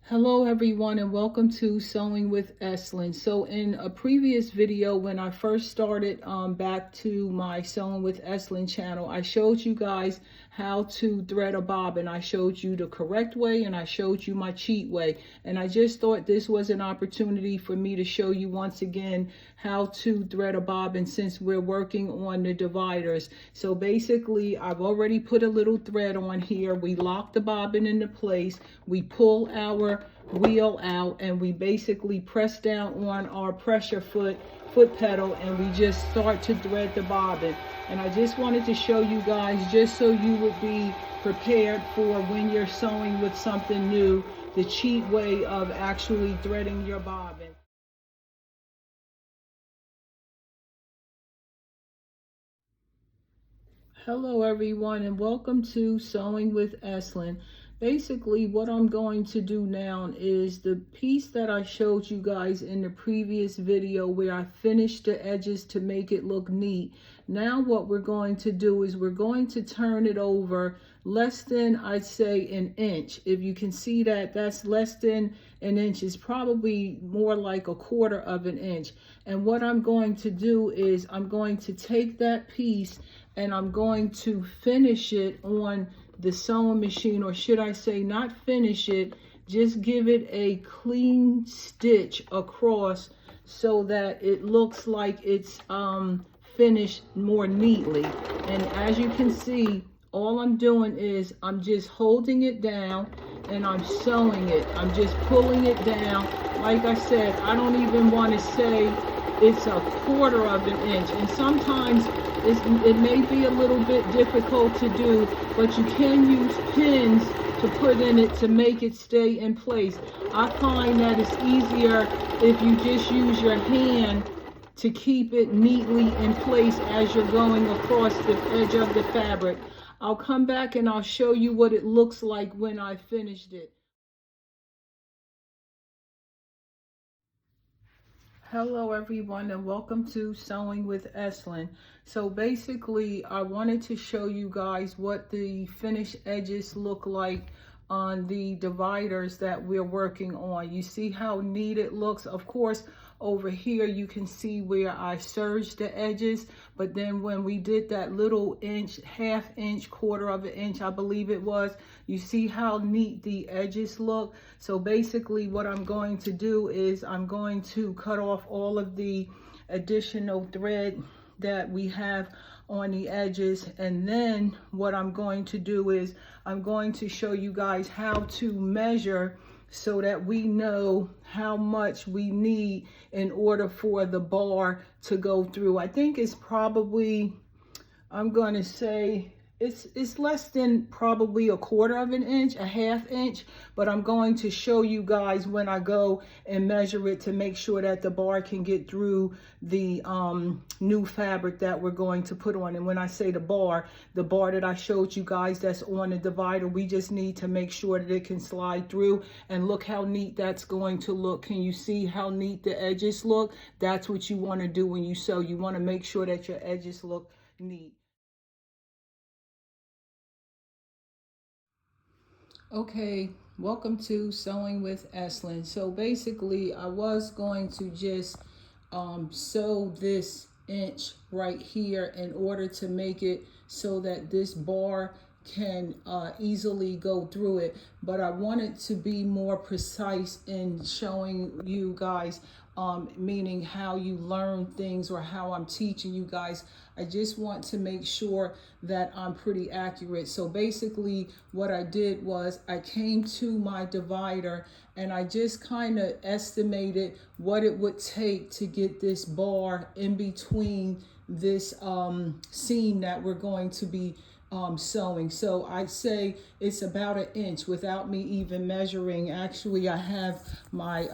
Hello everyone and welcome to Sewing with Eslin. So in a previous video when I first started back to my Sewing with Eslin channel, I showed you guys how to thread a bobbin. I showed you the correct way and I showed you my cheat way. And I just thought this was an opportunity for me to show you once again how to thread a bobbin since we're working on the dividers. So basically I've already put a little thread on here. We lock the bobbin into place. We pull our wheel out and we basically press down on our pressure foot pedal and we just start to thread the bobbin. And I just wanted to show you guys, just so you would be prepared for when you're sewing with something new, the cheat way of actually threading your bobbin. Hello everyone and welcome to Sewing with Eslin. Basically what I'm going to do now is the piece that I showed you guys in the previous video where I finished the edges to make it look neat. Now what we're going to do is we're going to turn it over less than, I'd say, an inch. If you can see that, that's less than an inch. It's probably more like a quarter of an inch. And what I'm going to do is I'm going to take that piece and I'm going to finish it on the sewing machine, or should I say not finish it, just give it a clean stitch across so that it looks like it's finished more neatly. And as you can see, all I'm doing is I'm just holding it down and I'm sewing it. I'm just pulling it down. Like I said, I don't even want to say it's a quarter of an inch, and sometimes it may be a little bit difficult to do, but you can use pins to put in it to make it stay in place. I find that it's easier if you just use your hand to keep it neatly in place as you're going across the edge of the fabric. I'll come back and I'll show you what it looks like when I finished it. Hello everyone and welcome to Sewing with Eslin. So basically I wanted to show you guys what the finished edges look like on the dividers that we're working on. You see how neat it looks? Of course, over here you can see where I serged the edges, but then when we did that little inch, half inch, quarter of an inch, I believe it was, you see how neat the edges look? So basically what I'm going to do is I'm going to cut off all of the additional thread that we have on the edges, and then what I'm going to do is I'm going to show you guys how to measure so that we know how much we need in order for the bar to go through. I think it's probably, I'm going to say it's less than probably a quarter of an inch, a half inch, but I'm going to show you guys when I go and measure it to make sure that the bar can get through the new fabric that we're going to put on. And when I say the bar that I showed you guys that's on the divider, we just need to make sure that it can slide through. And look how neat that's going to look. Can you see how neat the edges look? That's what you want to do when you sew. You want to make sure that your edges look neat. Okay, welcome to Sewing with Eslin. So basically I was going to just sew this inch right here in order to make it so that this bar can easily go through it, but I wanted to be more precise in showing you guys, meaning how you learn things or how I'm teaching you guys. I just want to make sure that I'm pretty accurate. So basically what I did was I came to my divider and I just kind of estimated what it would take to get this bar in between this seam that we're going to be sewing. So I'd say it's about an inch without me even measuring. Actually, I have my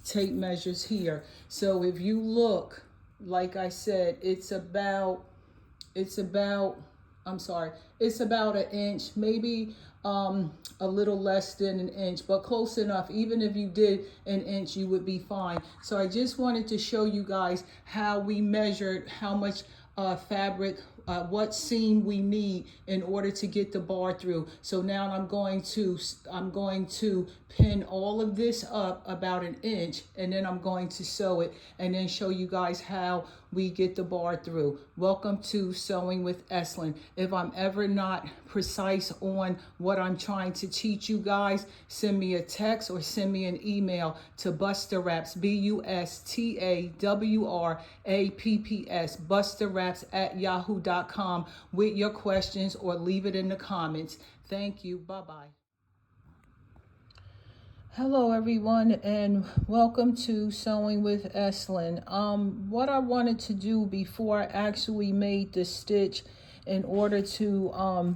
tape measures here. So if you look, like I said, it's about an inch, maybe a little less than an inch, but close enough. Even if you did an inch, you would be fine. So I just wanted to show you guys how we measured how much fabric what seam we need in order to get the bar through. So now I'm going to pin all of this up about an inch, and then I'm going to sew it and then show you guys how we get the bar through. Welcome to Sewing with Eslin. If I'm ever not precise on what I'm trying to teach you guys, send me a text or send me an email to BustaWraps, BustaWraps, BustaWraps@yahoo.com with your questions, or leave it in the comments. Thank you. Bye-bye. Hello everyone, and welcome to Sewing with Eslin. What I wanted to do before I actually made the stitch in order to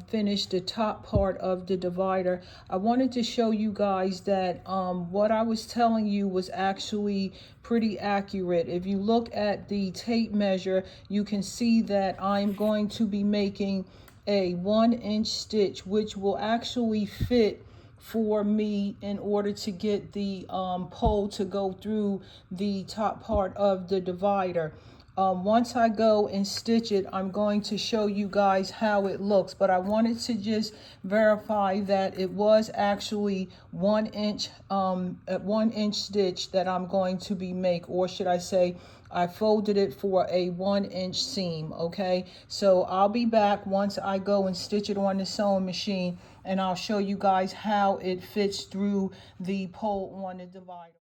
finish the top part of the divider, I wanted to show you guys that what I was telling you was actually pretty accurate. If you look at the tape measure, you can see that I'm going to be making a 1-inch stitch, which will actually fit for me in order to get the pole to go through the top part of the divider. Once I go and stitch it, I'm going to show you guys how it looks, but I wanted to just verify that it was actually 1 inch, at 1-inch stitch that I'm going to be or should I say, I folded it for a 1-inch seam. Okay, so I'll be back once I go and stitch it on the sewing machine, and I'll show you guys how it fits through the pole on the divider.